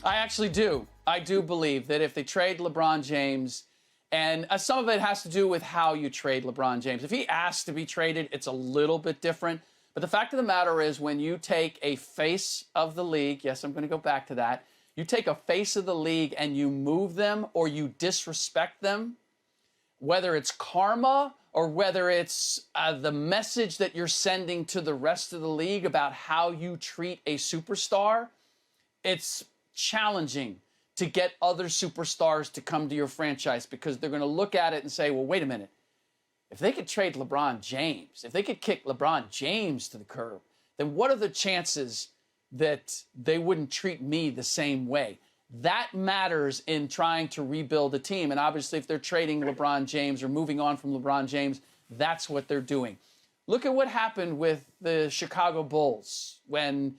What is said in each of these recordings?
I actually do. I do believe that if they trade LeBron James, and some of it has to do with how you trade LeBron James. If he asks to be traded, it's a little bit different. But the fact of the matter is, when you take a face of the league, yes, I'm going to go back to that. You take a face of the league and you move them or you disrespect them, whether it's karma or whether it's the message that you're sending to the rest of the league about how you treat a superstar, it's challenging to get other superstars to come to your franchise, because they're going to look at it and say, well, wait a minute. If they could trade LeBron James, if they could kick LeBron James to the curb, then what are the chances that they wouldn't treat me the same way? That matters in trying to rebuild a team. And obviously, if they're trading LeBron James or moving on from LeBron James, that's what they're doing. Look at what happened with the Chicago Bulls when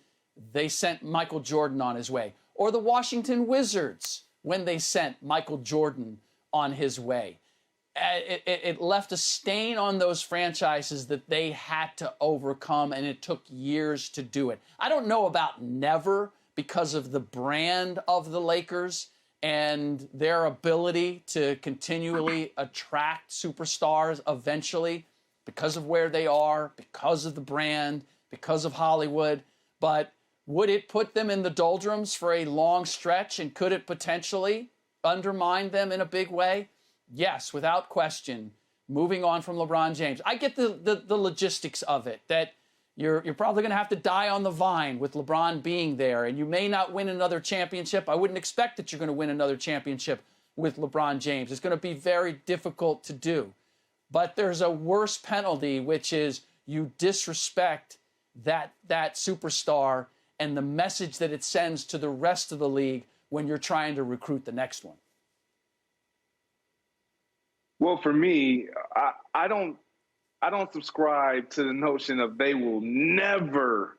they sent Michael Jordan on his way, or the Washington Wizards when they sent Michael Jordan on his way. It left a stain on those franchises that they had to overcome, and it took years to do it. I don't know about never, because of the brand of the Lakers and their ability to continually attract superstars eventually, because of where they are, because of the brand, because of Hollywood. But would it put them in the doldrums for a long stretch, and could it potentially undermine them in a big way? Yes, without question. Moving on from LeBron James. I get the logistics of it, that you're probably going to have to die on the vine with LeBron being there, and you may not win another championship. I wouldn't expect that you're going to win another championship with LeBron James. It's going to be very difficult to do. But there's a worse penalty, which is you disrespect that superstar and the message that it sends to the rest of the league when you're trying to recruit the next one. Well, for me, I don't subscribe to the notion of they will never,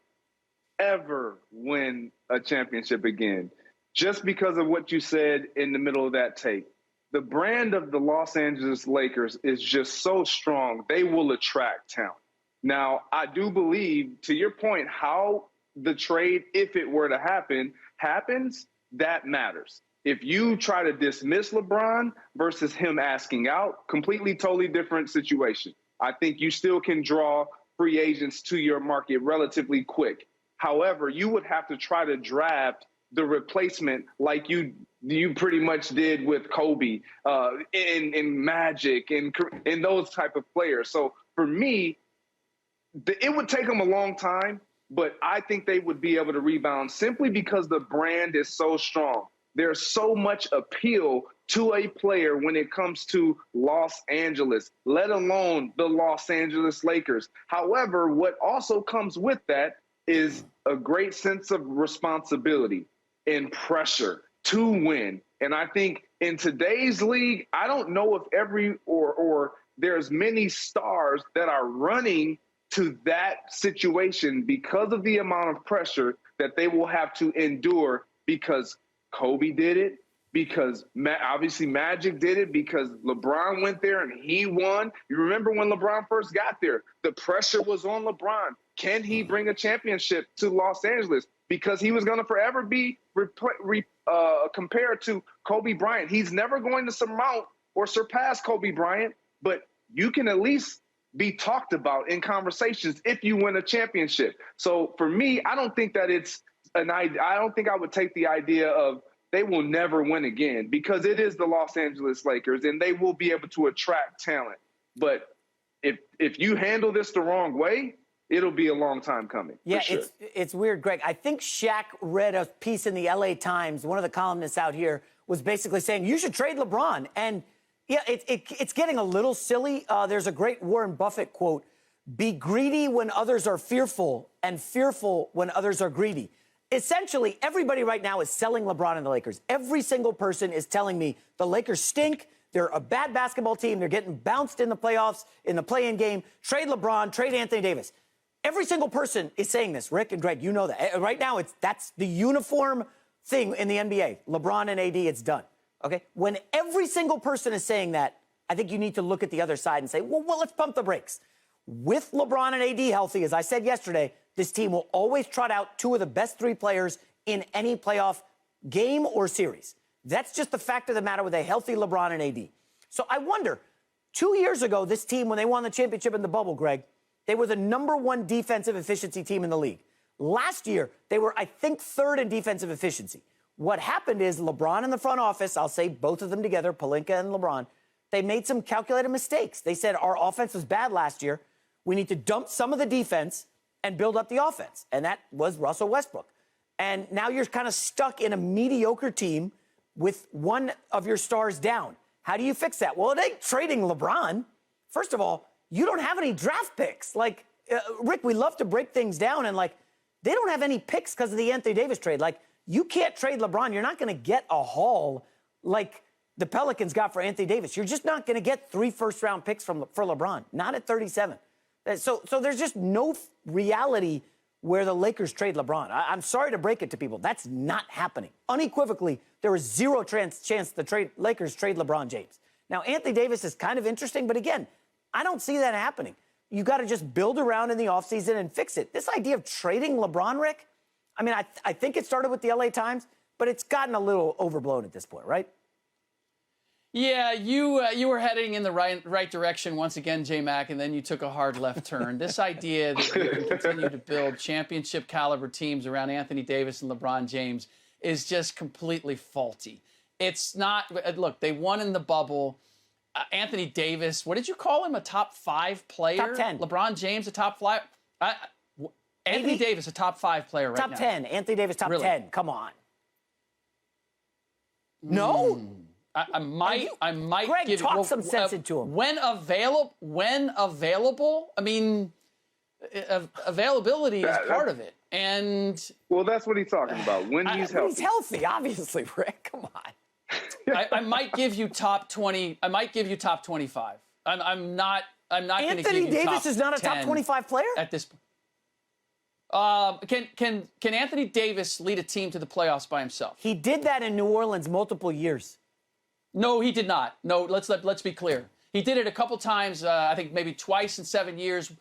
ever win a championship again, just because of what you said in the middle of that take. The brand of the Los Angeles Lakers is just so strong, they will attract talent. Now, I do believe, to your point, how the trade, if it were to happen, happens, that matters. If you try to dismiss LeBron versus him asking out, completely, totally different situation. I think you still can draw free agents to your market relatively quick. However, you would have to try to draft the replacement like you pretty much did with Kobe in Magic and those type of players. So for me, it would take them a long time, but I think they would be able to rebound simply because the brand is so strong. There's so much appeal to a player when it comes to Los Angeles, let alone the Los Angeles Lakers. However, what also comes with that is a great sense of responsibility and pressure to win. And I think in today's league, I don't know if or there's many stars that are running to that situation because of the amount of pressure that they will have to endure, because Kobe did it, because obviously Magic did it, because LeBron went there and he won. You remember when LeBron first got there, the pressure was on LeBron. Can he bring a championship to Los Angeles? Because he was going to forever be compared to Kobe Bryant. He's never going to surmount or surpass Kobe Bryant, but you can at least be talked about in conversations if you win a championship. So for me, I don't think that it's I don't think I would take the idea of they will never win again, because it is the Los Angeles Lakers and they will be able to attract talent. But if you handle this the wrong way, it'll be a long time coming. Yeah, sure. it's weird, Greg. I think Shaq read a piece in the LA Times. One of the columnists out here was basically saying you should trade LeBron. And yeah, it's getting a little silly. There's a great Warren Buffett quote: "Be greedy when others are fearful, and fearful when others are greedy." Essentially, everybody right now is selling LeBron and the Lakers. Every single person is telling me the Lakers stink. They're a bad basketball team. They're getting bounced in the playoffs, in the play-in game. Trade LeBron, trade Anthony Davis. Every single person is saying this. Rick and Greg, you know that. Right now, that's the uniform thing in the NBA. LeBron and AD, it's done. Okay? When every single person is saying that, I think you need to look at the other side and say, well, let's pump the brakes. With LeBron and AD healthy, as I said yesterday, this team will always trot out two of the best three players in any playoff game or series. That's just the fact of the matter with a healthy LeBron and AD. So I wonder, 2 years ago, this team, when they won the championship in the bubble, Greg, they were the #1 defensive efficiency team in the league. Last year, they were, I think, 3rd in defensive efficiency. What happened is LeBron and the front office, I'll say both of them together, Pelinka and LeBron, they made some calculated mistakes. They said, our offense was bad last year. We need to dump some of the defense and build up the offense. And that was Russell Westbrook. And now you're kind of stuck in a mediocre team with one of your stars down. How do you fix that? Well, it ain't trading LeBron. First of all, you don't have any draft picks. Like, Rick, we love to break things down, and, like, they don't have any picks because of the Anthony Davis trade. Like, you can't trade LeBron. You're not going to get a haul like the Pelicans got for Anthony Davis. You're just not going to get 3 first-round picks for LeBron, not at 37. So there's just no reality where the Lakers trade LeBron. I'm sorry to break it to people. That's not happening. Unequivocally, there is zero chance the Lakers trade LeBron James. Now, Anthony Davis is kind of interesting, but again, I don't see that happening. You got to just build around in the offseason and fix it. This idea of trading LeBron, Rick, I mean, I think it started with the LA Times, but it's gotten a little overblown at this point, right? Yeah, you were heading in the right direction once again, J-Mac, and then you took a hard left turn. This idea that you can continue to build championship caliber teams around Anthony Davis and LeBron James is just completely faulty. It's not. Look, they won in the bubble. Anthony Davis, what did you call him? A top 5 player? Top 10. LeBron James, a top 5. Anthony Davis, a top 5 player right now. Top 10. Anthony Davis, top 10. Come on. No. I might Greg, give talk some sense into him. When available, I mean, availability is part of it. And well, that's what he's talking about. When he's healthy. He's healthy, obviously, Rick. Come on. I might give you top 20. I might give you top 25. I'm not going to give you Anthony Davis top is not a 10 top 25 player at this point. Can Anthony Davis lead a team to the playoffs by himself? He did that in New Orleans multiple years. No, he did not. No, let's be clear. He did it a couple times. I think maybe twice in 7 years.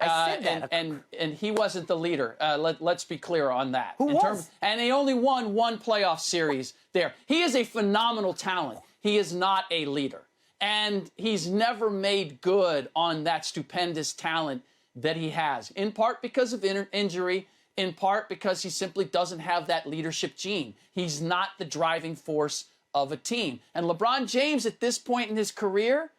I said that. And he wasn't the leader. Let's be clear on that. Who was? And he only won 1 playoff series there. He is a phenomenal talent. He is not a leader. And he's never made good on that stupendous talent that he has, in part because of injury, in part because he simply doesn't have that leadership gene. He's not the driving force of a team. And LeBron James, at this point in his career,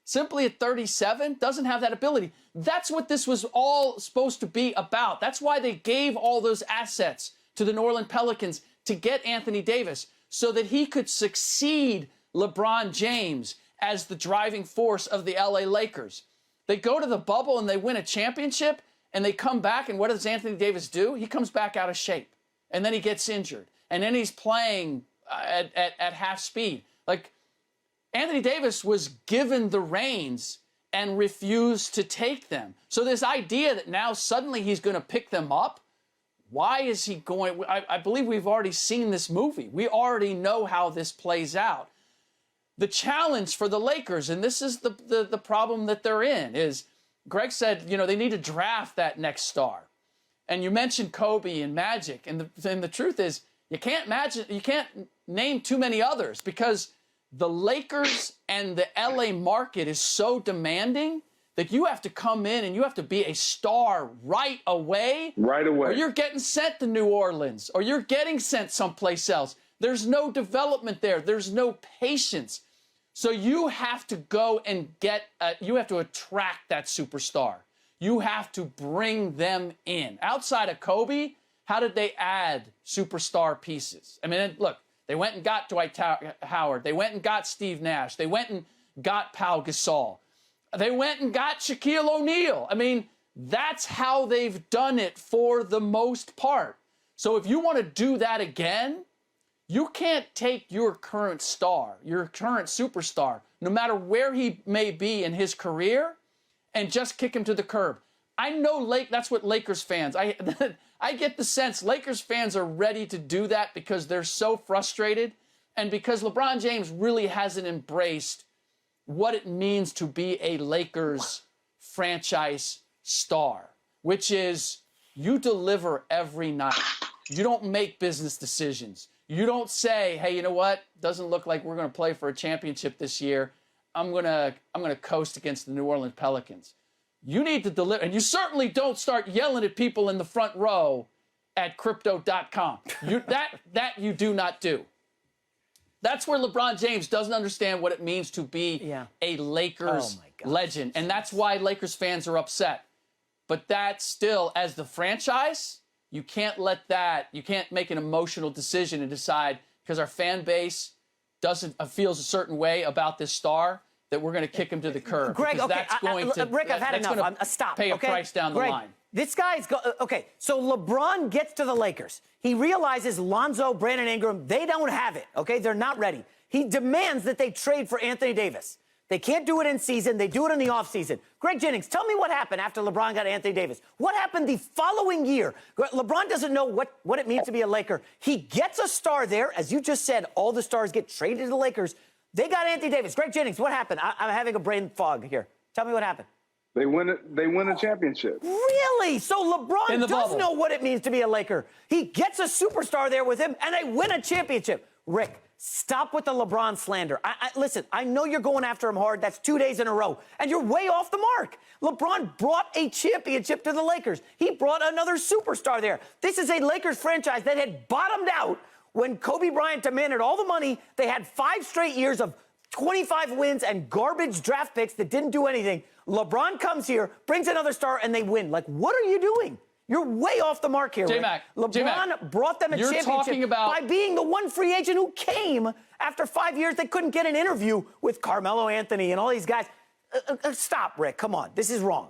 simply at 37, doesn't have that ability. That's what this was all supposed to be about. That's why they gave all those assets to the New Orleans Pelicans to get Anthony Davis, so that he could succeed LeBron James as the driving force of the LA Lakers. They go to the bubble and they win a championship, and they come back, and what does Anthony Davis do? He comes back out of shape, and then he gets injured, and then he's playing at half speed. Like, Anthony Davis was given the reins and refused to take them. So this idea that now suddenly he's going to pick them up, why is he going? I believe we've already seen this movie. We already know how this plays out. The challenge for the Lakers, and this is the problem that they're in, is Greg said, they need to draft that next star. And you mentioned Kobe and Magic, and the truth is, you can't name too many others, because the Lakers and the LA market is so demanding that you have to come in and you have to be a star right away. Right away. Or you're getting sent to New Orleans, or you're getting sent someplace else. There's no development there. There's no patience. So you have to go and you have to attract that superstar. You have to bring them in. Outside of Kobe, how did they add superstar pieces? I mean, look, they went and got Dwight Howard. They went and got Steve Nash. They went and got Pau Gasol. They went and got Shaquille O'Neal. I mean, that's how they've done it for the most part. So if you want to do that again, you can't take your current star, your current superstar, no matter where he may be in his career, and just kick him to the curb. I know that's what Lakers fans, I get the sense Lakers fans are ready to do that because they're so frustrated, and because LeBron James really hasn't embraced what it means to be a Lakers franchise star, which is you deliver every night. You don't make business decisions. You don't say, hey, you know what? Doesn't look like we're going to play for a championship this year. I'm gonna coast against the New Orleans Pelicans. You need to deliver, and you certainly don't start yelling at people in the front row at crypto.com. That you do not do. That's where LeBron James doesn't understand what it means to be a Lakers legend, and that's why Lakers fans are upset. But that still, as the franchise, you can't make an emotional decision and decide because our fan base feels a certain way about this star that we're going to kick him to the curb. Greg, okay, that's going to Rick, I've had enough. Stop. Pay a price down Greg, the line. This guy's okay. So LeBron gets to the Lakers. He realizes Lonzo, Brandon Ingram, they don't have it. Okay, they're not ready. He demands that they trade for Anthony Davis. They can't do it in season. They do it in the offseason. Greg Jennings, tell me what happened after LeBron got Anthony Davis. What happened the following year? LeBron doesn't know what it means to be a Laker. He gets a star there. As you just said, all the stars get traded to the Lakers. They got Anthony Davis. Greg Jennings, what happened? I'm having a brain fog here. Tell me what happened. They win a championship. Really? So LeBron does know what it means to be a Laker. He gets a superstar there with him, and they win a championship. Rick, stop with the LeBron slander. Listen, I know you're going after him hard. That's 2 days in a row, and you're way off the mark. LeBron brought a championship to the Lakers. He brought another superstar there. This is a Lakers franchise that had bottomed out when Kobe Bryant demanded all the money. They had 5 straight years of 25 wins and garbage draft picks that didn't do anything. LeBron comes here, brings another star, and they win. Like, what are you doing? You're way off the mark here, J-Mac, LeBron brought them a championship by being the one free agent who came after 5 years. They couldn't get an interview with Carmelo Anthony and all these guys. Stop, Rick. Come on. This is wrong.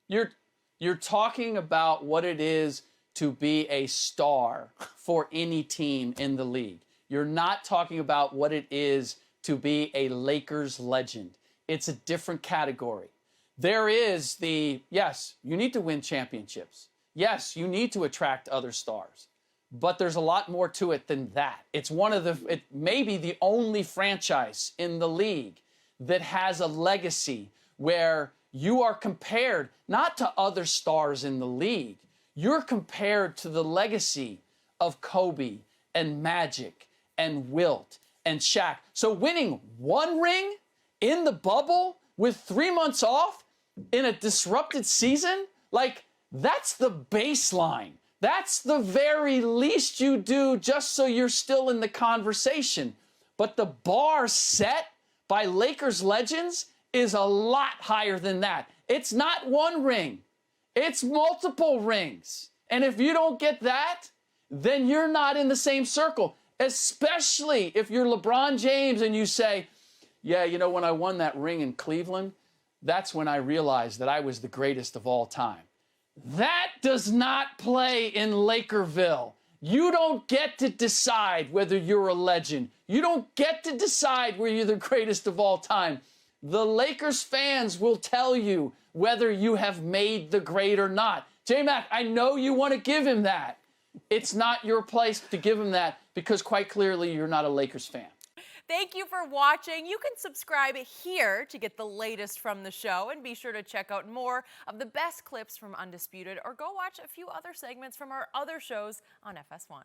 You're talking about what it is to be a star for any team in the league. You're not talking about what it is to be a Lakers legend. It's a different category. There is yes, you need to win championships. Yes, you need to attract other stars. But there's a lot more to it than that. It's it may be the only franchise in the league that has a legacy where you are compared not to other stars in the league. You're compared to the legacy of Kobe and Magic and Wilt and Shaq. So winning one ring in the bubble with 3 months off in a disrupted season, like, that's the baseline. That's the very least you do just so you're still in the conversation. But the bar set by Lakers legends is a lot higher than that. It's not one ring. It's multiple rings. And if you don't get that, then you're not in the same circle, especially if you're LeBron James and you say, yeah, you know, when I won that ring in Cleveland, that's when I realized that I was the greatest of all time. That does not play in Lakerville. You don't get to decide whether you're a legend. You don't get to decide whether you're the greatest of all time. The Lakers fans will tell you whether you have made the grade or not. J-Mac, I know you want to give him that. It's not your place to give him that because quite clearly you're not a Lakers fan. Thank you for watching. You can subscribe here to get the latest from the show, and be sure to check out more of the best clips from Undisputed, or go watch a few other segments from our other shows on FS1.